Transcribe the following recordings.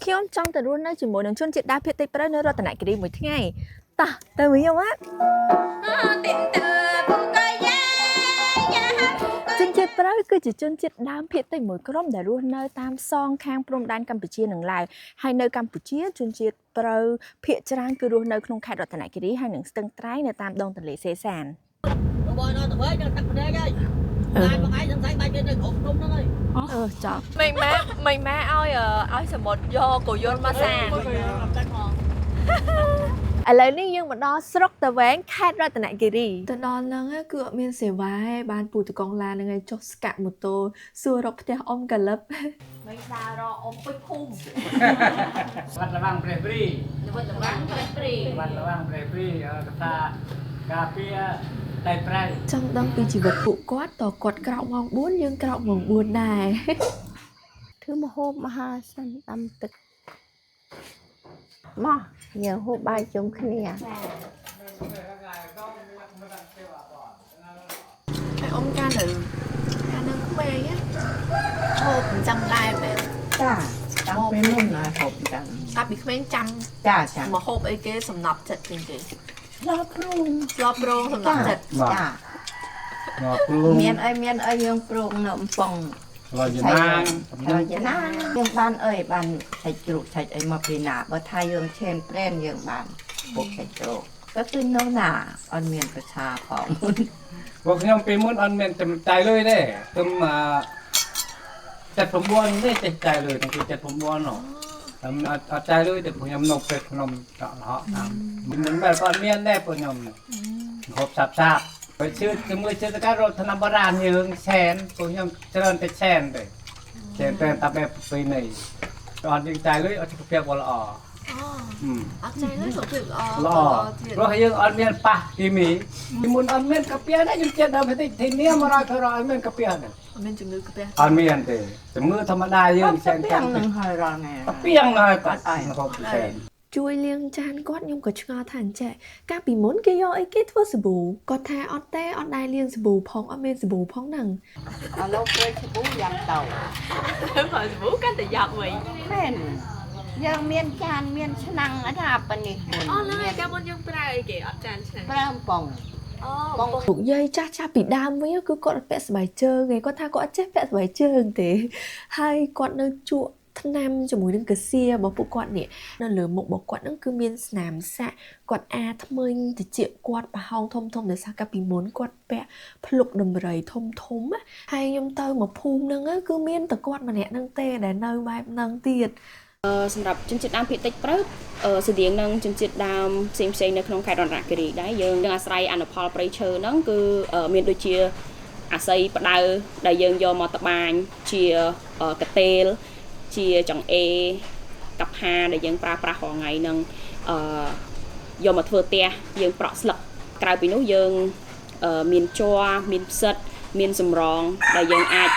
ខ្ញុំចង់ទៅរស់នៅជាមួយនឹងជនជាតិដើមភាគតិចព្រៃនៅរតនគិរីមួយថ្ងៃតោះទៅវិញអត់ជនជាតិព្រៃគឺជាជនជាតិដើមភាគតិចមួយក្រុមដែលរស់នៅតាមសងខាងព្រំដែនកម្ពុជានិងឡាវហើយនៅកម្ពុជាជនជាតិព្រៃភាគច្រើនគឺរស់នៅក្នុងខេត្តរតនគិរីហើយនិងស្ទឹងត្រែងនៅតាមដងទន្លេសេសានបងនៅទៅវិញទឹកភ្នែកហើយបានបងឯងសង្ស័យបាច់មាននៅគ្រប់ក្នុងហ្នឹងហើយចប់មិនម៉ែឲ្យសមុទ្រយកកយន្តមកសានឥឡូវនេះយើងមកដល់ស្រុកតាវែងខេត្តរតនគិរីទៅដល់ហ្នឹងគឺអត់មានសេវាទេបានពូតកងឡានហ្នឹងឯងចុះស្កាក់ម៉ូតូសួររកផ្ទះអ៊ំកាលឹបមិនដើររកអ៊ំពេញភូមិវត្តលវាំងព្រះព្រីវត្តលវាំងព្រះព្រីវត្តលវាំងព្រះព្រីកថាការពារតែប្រៃចង់ដឹងពីជីវិតពួកគាត់តគាត់ក្រោកម៉ោង4យើងក្រោកម៉ោង4ដែរធ្វើមហូបមហាសិនតាមទឹកមកយើងហូបបាយជុំគ្នាហើយអ៊ំកាលនៅក្មេងហូបអញ្ចឹងដែរមែនចាតាំងពីមុនណាហូបអញ្ចឹងតាំងពីក្មេងចាំចាមកហូបអីគេសំណប់ចិត្តជាងគេស្លាប់ព្រោងសំណប់ចិត្តចាមានអីយើងព្រោងនៅអំប៉ុងរយណាងយើងបានអីបានឆែកជ្រូកឆែកអីមកពីណាបើថាយើងឆេនប្រែនយើងបានពុកឆែកជ្រូកក៏គឺនៅណាអត់មានប្រឆាផងពួកខ្ញុំពីមុនអត់មានចំใจលើទេខ្ញុំ79នេះចេះใจលើតាំងពី79នោះខ្ញុំអត់ใจលើតែខ្ញុំនៅពេទ្យខ្ញុំតក់រហ័សតាមមិនបែបអត់មានដែរពួកខ្ញុំហូបសាប់បើជឿជាមួយជឿតការរត់ថ្នាំបុរាណយើងឆែនពួកខ្ញុំច្រើនតែឆែនទេឆែនតែតាបែបពីនេះអត់យើងใจលើអត់សុខភាពល្អអត់ใจលើសុខភាពល្អព្រោះយើងអត់មានប៉ះគីមីពីមុនអត់មានកាពះដែរយើងចិត្តដល់ប្រទេសធានា100%អត់មានកាពះដែរអត់មានជំងឺកាពះអត់មានទេជំងឺធម្មតាយើងឆែនកាំនឹងហើយរងណាកាពះនៅហើយបាត់អីហូបឆែនជួយលាងចានគាត់ខ្ញុំក៏ឆ្ងល់ថាអញ្ចេះកាលពីមុនគេយកអីគេធ្វើសាប៊ូគាត់ថាអត់ទេអត់ដែរលាងសាប៊ូផងអត់មានសាប៊ូផងហ្នឹងឥឡូវពេលសាប៊ូយ៉ាងទៅបើសាប៊ូកាន់តែយកវិញមែនយើងមានចានមានឆ្នាំងអត់ថាប៉ានេះមុនឡើយកាលមុនយើងប្រើអីគេអត់ចានឆ្នាំងប្រើអំប៉ុងបងលោកយាយចាស់ពីដើមវិញគឺគាត់អត់ពាក់ស្បែកជើងឯងគាត់ថាគាត់អត់ចេះពាក់ស្បែកជើងទេហើយគាត់នៅជក់ថ្នាំជាមួយនឹងកាសៀរបស់ពួកគាត់នេះនៅលើមុខរបស់គាត់ហ្នឹងគឺមានស្នាមសាក់គាត់ធ្មេញតិចគាត់ប្រហោងធំដោយសារកាលពីមុនគាត់ពាក់ភ្លុកដំរីធំហើយខ្ញុំទៅមកភូមិហ្នឹងគឺមានតែគាត់ម្នាក់ហ្នឹងទេដែលនៅបែបហ្នឹងទៀតសម្រាប់ជនជាតិដើមភាគតិចព្រៃស្តៀងនឹងជនជាតិដើមផ្សេងនៅក្នុងខេត្តរតនគិរីដែរយើងអាស្រ័យអនុផលព្រៃឈើហ្នឹងគឺមានដូចជាអាស័យផ្ដៅដែលយើងយកមកត្បាញជាកាទេលជាចង្អេកាប់ហាដែលយើងប្រើប្រាស់រាល់ថ្ងៃនឹងយកមកធ្វើផ្ទះយើងប្រក់ស្លឹកក្រៅពីនោះយើងមានជ័រមានផ្សិតមានសម្រងដែលយើងអាច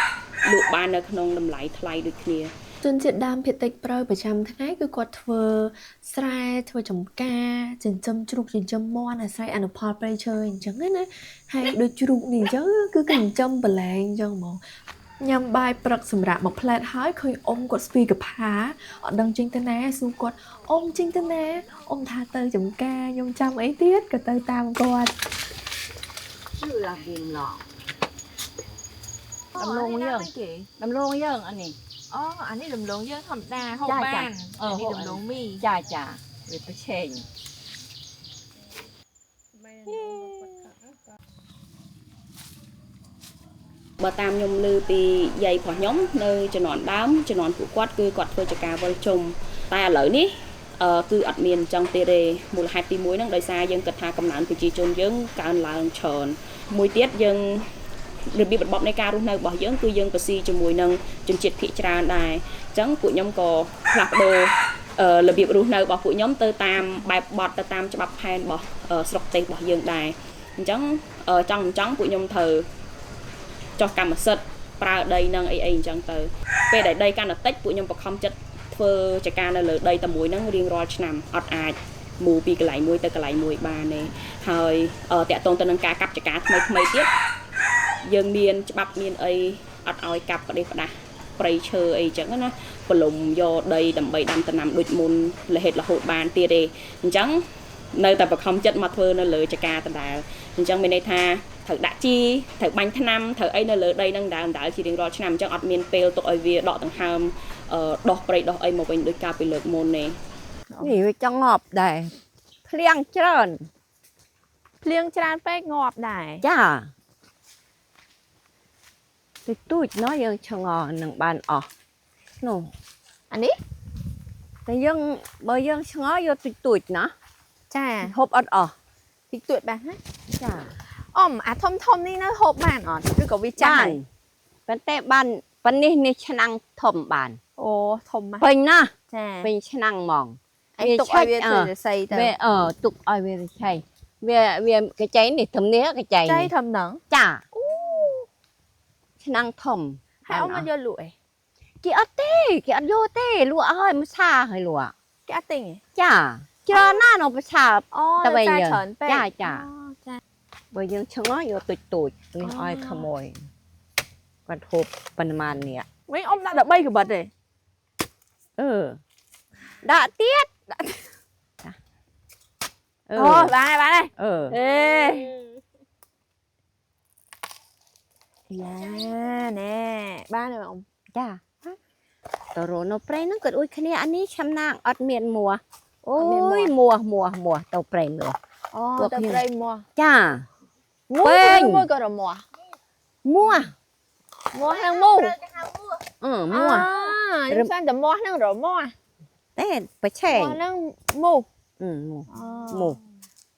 លក់បាននៅក្នុងតម្លៃថ្លៃដូចគ្នាជនជាតិដើមភាគតិចព្រៃប្រចាំថ្ងៃគឺគាត់ធ្វើស្រែធ្វើចំការចិញ្ចឹមជ្រូកចិញ្ចឹមមាន់អាស្រ័យអនុផលព្រៃឈើអញ្ចឹងណាហើយដូចជ្រូកនេះអញ្ចឹងគឺចិញ្ចឹមបលែងអញ្ចឹងហ្មងញ៉ាំបាយព្រឹកសម្រាប់មកផ្លែតហើយឃើញអ៊ំគាត់ស្ពីកផាអត់ដឹងចេញទៅណាសួរគាត់អ៊ំចេញទៅណាអ៊ំថាទៅចំការខ្ញុំចាំអីទៀតក៏ទៅតាមគាត់ជឿឡាគីមឡងដំឡូងយើងអានេះអានេះដំឡូងយើងធម្មតាហូបបានអានេះដំឡូងមីចាវាប្រឆេងបើតាមខ្ញុំឮពីយាយរបស់ខ្ញុំនៅជំនាន់ដើមជំនាន់ពួកគាត់គឺគាត់ធ្វើចការវិលជុំតែឥឡូវនេះគឺអត់មានអញ្ចឹងទេមូលហេតុទី1ហ្នឹងដោយសារយើងគិតថាកំណើនប្រជាជនយើងកើនឡើងច្រើនមួយទៀតយើងរបៀបរបបនៃការរស់នៅរបស់យើងគឺយើងប្រស៊ីជាមួយនឹងជនជាតិភាគច្រើនដែរអញ្ចឹងពួកខ្ញុំក៏ផ្លាស់ប្ដូររបៀបរស់នៅរបស់ពួកខ្ញុំទៅតាមបែបបទទៅតាមច្បាប់ផែនរបស់ស្រុកទេសរបស់យើងដែរអញ្ចឹងចង់ពួកខ្ញុំត្រូវចោះកម្មសិទ្ធិប្រើដីនឹងអីអញ្ចឹងទៅពេលដែលដីកាន់តែតិចពួកខ្ញុំបង្ខំចិត្តធ្វើចការនៅលើដីតែមួយហ្នឹងរៀងរាល់ឆ្នាំអត់អាចមូពីកន្លែងមួយទៅកន្លែងមួយបានទេហើយតាក់ទងទៅនឹងការកាប់ចការថ្មីទៀតយើងមានច្បាប់មានអីអត់ឲ្យកាប់ផ្ដេសផ្ដាស់ព្រៃឈើអីចឹងណា ប្រឡំយកដីដើម្បីដាំដំណាំដូចមុនរហេតរហូតបានទៀតទេអញ្ចឹងនៅតែបខំចិត្តមកធ្វើនៅលើចកាដដែលអញ្ចឹងមានន័យថាត្រូវដាក់ជីត្រូវបាញ់ថ្នាំត្រូវអីនៅលើដីហ្នឹងដើរជារៀងរាល់ឆ្នាំអញ្ចឹងអត់មានពេលទុកឲ្យវាដកដង្ហើមដោះព្រៃដោះអីមកវិញដូចកាលពីលើកមុនទេ នេះវាចង់ងាប់ដែរភ្លៀងច្រើន ភ្លៀងច្រើនពេកងាប់ដែរ ចាទៅទូចណោះយើងឆ្ងល់នឹងបានអស់នោះ អានេះ តែយើងបើយើងឆ្ងល់យកទៅទូចណា ចា ហូបអត់អស់ តិចតួចបានណា ចា អមអាធំនេះនៅហូបបានអត់ឬក៏វាចាស់ បានប៉ុន្តែបានប៉ុណ្នេះនេះឆ្នាំងធំបាន អូធំណាស់ ពេញណា ចា ពេញឆ្នាំងហ្មង អីទុកឲ្យវាធ្វើរស័យទៅ វាទុកឲ្យវាឆៃវាកញ្ចៃនេះធំនេះកញ្ចៃ ចៃ នេះ ធំហ្នឹង ចាឆ្នាំងធំ ហើយអមមកយកលក់អី គេអត់ទេគេអត់យកទេលក់ឲ្យមួយឆាឲ្យលក់ គេអត់ទិញទេ ចាច្រើនណាស់នៅប្រឆា អូ តែវិញ តែ យើង ច្រើនពេក ចាចា អូចា បើយើងឆ្ងល់យកទូចនេះឲ្យខំមួយគាត់ហូបប៉ុន្មាននេះ វិញអមដាក់13កបិតទេ ដាក់ទៀតអឺ អូបានហើយ អឺ អេយ៉ាណែបានហើយអម ចាតរនៅព្រៃហ្នឹងក៏ដូចគ្នាអានេះឆ្នាំណាងអត់មានមួអូយមួទៅព្រៃនោះ អូ ពួក ទៅ ខ្ញុំ ព្រៃមាស់ ចា មួ ពេញ មួយក៏រមាស់ មួ មាស់ហ្នឹងមូ មួ ខ្ញុំសានតែមាស់ហ្នឹងរមាស់ តែប្រឆេង មាស់ហ្នឹងមូ មួ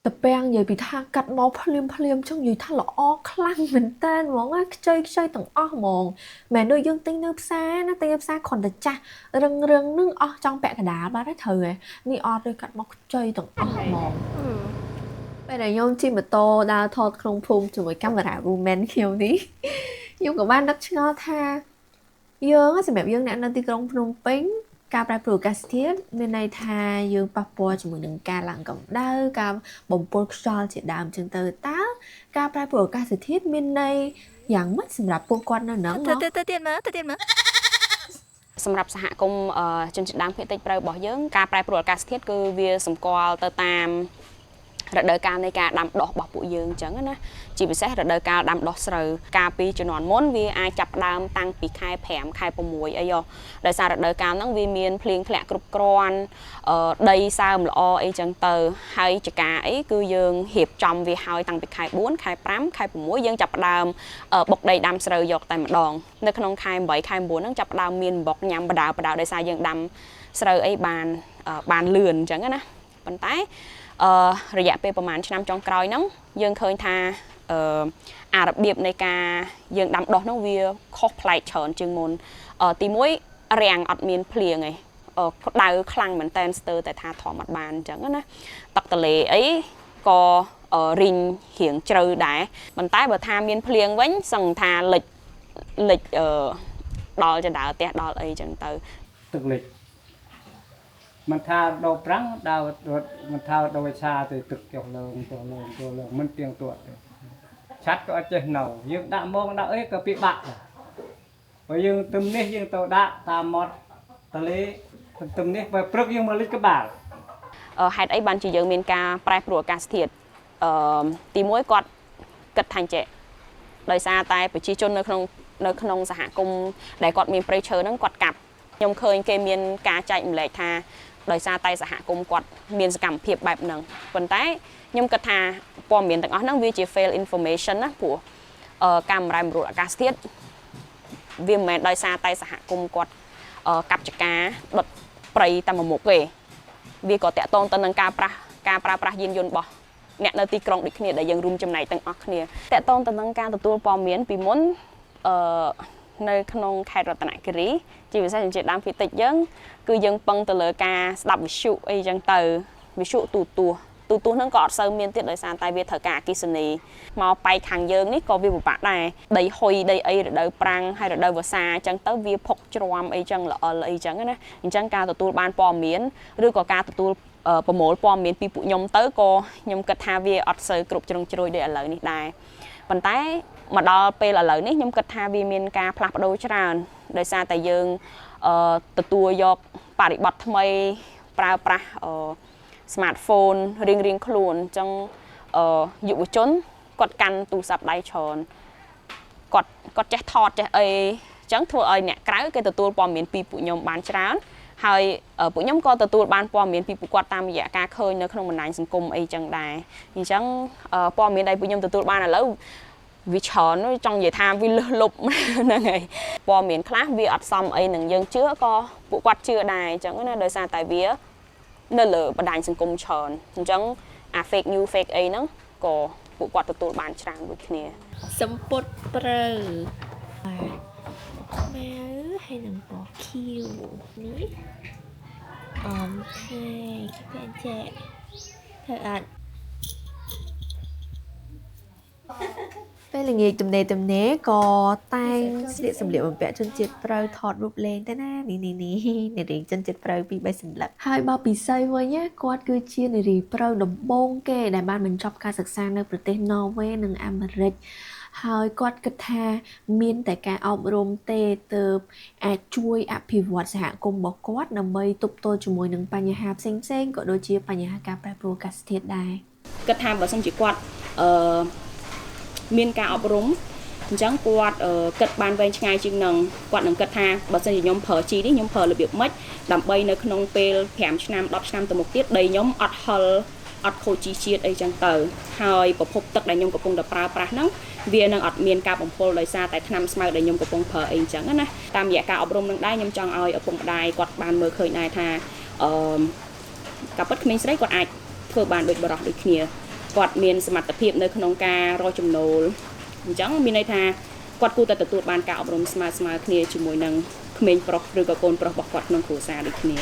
តពាំងនិយាយពីថាកាត់មកភ្លាមចឹងនិយាយថាល្អខ្លាំងមែនតើហ្មងខ្ចីទាំងអស់ហ្មងមែនដូចយើងទិញនៅផ្សារណាទិញនៅផ្សារគ្រាន់តែចាស់រឹងនឹងអស់ចង់ពាក់កណ្ដាលបាត់ហើយត្រូវហ៎នេះអត់ទេកាត់មកខ្ចីទាំងអស់ហ្មងពេលដែលខ្ញុំជិះម៉ូតូដើរថតក្នុងភូមិជាមួយកាមេរ៉ា woman ខ្ញុំនេះខ្ញុំក៏បាននឹកឆ្ងល់ថាយើងសម្រាប់យើងអ្នកនៅទីក្រុងភ្នំពេញការប្រែប្រួលអាកាសធាតុមានន័យថាយើងប៉ះពាល់ជាមួយនឹងការឡើងកម្ដៅការបំពុលខ្យល់ជាដើមចឹងទៅតើការប្រែប្រួលអាកាសធាតុមានន័យយ៉ាងម៉េចសម្រាប់ពួកគាត់នៅហ្នឹងទៅទៀតមើល សម្រាប់សហគមន៍ជនជាតិដើមភាគតិចព្រៃរបស់យើងការប្រែប្រួលអាកាសធាតុគឺវាសម្គាល់ទៅតាមរដូវកាលនៃការដាំដុះរបស់ពួកយើងអញ្ចឹងណាជាពិសេសរដូវកាលដាំដុះស្រូវកាលពីជំនាន់មុនវាអាចចាប់ផ្ដើមតាំងពីខែ5ខែ6អីយោដោយសាររដូវកាលហ្នឹងវាមានភ្លៀងធ្លាក់គ្រប់គ្រាន់ដីសើមល្អអីចឹងទៅហើយចកាអីគឺយើងរៀបចំវាហើយតាំងពីខែ4ខែ5ខែ6យើងចាប់ផ្ដើមបុកដីដាំស្រូវយកតែម្ដងនៅក្នុងខែ8ខែ9ហ្នឹងចាប់ផ្ដើមមានបុកញ៉ាំបដាដោយសារយើងដាំស្រូវអីបានលឿនអញ្ចឹងណាប៉ុន្តែរយៈពេលប្រហែលឆ្នាំចុងក្រោយហ្នឹងយើងឃើញថាអារបៀបនៃការយើងដាំដុះហ្នឹងវាខុសប្លែកច្រើនជាងមុនទី1រាំងអត់មានភ្លៀងឯងក្តៅខ្លាំងមែនតែនស្ទើរតែថាធំអត់បានអញ្ចឹងណាទឹកទលេអីក៏រីងរៀងជ្រៅដែរប៉ុន្តែបើថាមានភ្លៀងវិញសឹងថាលិចដល់ចដើផ្ទះដល់អីចឹងទៅ ទឹកលិចมันថាដោប្រាំងដើរมันថាដោវិសាទៅទឹកចុះលើងមិនទៀងទាត់ទេឆាត់ក៏អត់ចេះនៅយើងដាក់មកដាក់អីក៏ពិបាកដែរបើយើងទឹមនេះយើងទៅដាក់តាមមាត់ទន្លេទឹមនេះបើព្រឹកយើងមកលិចក្បាល ហេតុអីបានជាយើងមានការប្រែប្រួលអាកាសធាតុទី1គាត់គិតថាចេះដោយសារតែប្រជាជននៅក្នុងសហគមន៍ដែលគាត់មានព្រៃឈើហ្នឹងគាត់កាប់ខ្ញុំឃើញគេមានការចែកម្លែកថាដោយសារតែសហគមន៍គាត់មានសកម្មភាពបែបហ្នឹងប៉ុន្តែខ្ញុំគិតថាព័ត៌មានទាំងអស់ហ្នឹងវាជា fail information ណាព្រោះការប្រែប្រួលអាកាសធាតុវាមិនមែនដោយសារតែសហគមន៍គាត់កាប់ចកាដុតព្រៃតែមួយមុខទេវាក៏តាក់ទងទៅនឹងការប្រើប្រាស់យានយន្តរបស់អ្នកនៅទីក្រុងដូចគ្នាដែលយើងរួមចំណែកទាំងអស់គ្នាតាក់ទងទៅនឹងការទទួលព័ត៌មានពីមុននៅក្នុងខេត្តរតនគិរីជាពិសេសជនជាតិដើមភាគតិចយើងគឺយើងពឹងទៅលើការស្ដាប់វិទ្យុអីចឹងទៅវិទ្យុទូទស្សន៍ហ្នឹងក៏អត់សូវមានទៀតដោយសារតែវាត្រូវការអគ្គិសនីមកបែកខាងយើងនេះក៏វាពិបាកដែរដីហុយដីអីរដូវប្រាំងហើយរដូវវស្សាអញ្ចឹងទៅវាផុកជ្រាំអីចឹងល្អិលអីចឹងណាអញ្ចឹងការទទួលបានព័ត៌មានឬក៏ការទទួលប្រមូលព័ត៌មានពីពួកខ្ញុំទៅក៏ខ្ញុំគិតថាវាអត់សូវគ្រប់ជ្រុងជ្រោយដូចឥឡូវនេះដែរប៉ុន្តែមកដល់ពេលឥឡូវនេះខ្ញុំគិតថាវាមានការផ្លាស់ប្ដូរច្រើនដោយសារតែយើង ទទួលយកបរិបទថ្មីប្រើប្រាស់ smartphone រៀងខ្លួនអញ្ចឹងយុវជនគាត់កាន់ទូរស័ព្ទដៃច្រើនគាត់ចេះថតចេះអីអញ្ចឹងធ្វើឲ្យអ្នកក្រៅគេទទួលព័ត៌មានពីពួកខ្ញុំបានច្រើនហើយពួកខ្ញុំក៏ទទួលបានព័ត៌មានពីពួកគាត់តាមរយៈការឃើញនៅក្នុងបណ្ដាញសង្គមអីចឹងដែរអញ្ចឹងព័ត៌មានដែលពួកខ្ញុំទទួលបានឥឡូវវាច្រើនចង់និយាយថាវាលើសលប់ហ្នឹងហើយព័ត៌មានខ្លះវាអត់សមអីនឹងយើងជឿក៏ពួកគាត់ជឿដែរអញ្ចឹងណាដោយសារតែវានៅលើបណ្ដាញសង្គមច្រើនអញ្ចឹងអា fake news fake អីហ្នឹងក៏ពួកគាត់ទទួលបានច្រើនដូចគ្នា សម្ពុតព្រៅម៉ៅហើយនឹងបោះខៀវនេះអូខេគេចេះធ្វើអត់ពេលល្ងាចទំនេរក៏តែងស្លៀកសម្លៀកបំពាក់ជនជាតិព្រៅថតរូបលេងទៅណានេះនារីជនជាតិព្រៅពី3សន្លឹកហើយបោះពិសីវិញណាគាត់គឺជានារីព្រៅដំបូងគេដែលបានបញ្ចប់ការសិក្សានៅប្រទេសណ័រវេសនិងអាមេរិកហើយគាត់គិតថាមានតែការអប់រំទេទើបអាចជួយអភិវឌ្ឍសហគមន៍របស់គាត់ដើម្បីទប់ទល់ជាមួយនឹងបញ្ហាផ្សេងៗក៏ដូចជាបញ្ហាការប្រែប្រួលអាកាសធាតុដែរ គិតថាបើសិនជាគាត់មានការអប់រំអញ្ចឹងគាត់គិតបានវែងឆ្ងាយជាងនឹងគាត់នឹងគិតថាបើសិនជាខ្ញុំប្រើជីនេះខ្ញុំប្រើរបៀបម៉េចដើម្បីនៅក្នុងពេល5ឆ្នាំ10ឆ្នាំទៅមុខទៀតដីខ្ញុំអត់ហិលអត់ខូចជីជាតិអីចឹងទៅហើយប្រភពទឹកដែលខ្ញុំកំពុងតែប្រើប្រាស់ហ្នឹងវានឹងអត់មានការបំពុលដោយសារតែថ្នាំស្មៅដែលខ្ញុំកំពុងប្រើអីចឹងណាតាមរយៈការអប់រំនឹងដែរខ្ញុំចង់ឲ្យឪពុកម្ដាយគាត់បានមើលឃើញដែរថាការពិតក្មេងស្រីគាត់អាចធ្វើបានដូចបរិសុទ្ធដូចគ្នាគាត់មានសមត្ថភាពនៅក្នុងការរកចំណូលអញ្ចឹងមានន័យថាគាត់គួរតែទទួលបានការអប់រំស្មើគ្នាជាមួយនឹងក្មេងប្រុសឬក៏កូនប្រុសរបស់គាត់ក្នុងគ្រួសារដូចគ្នា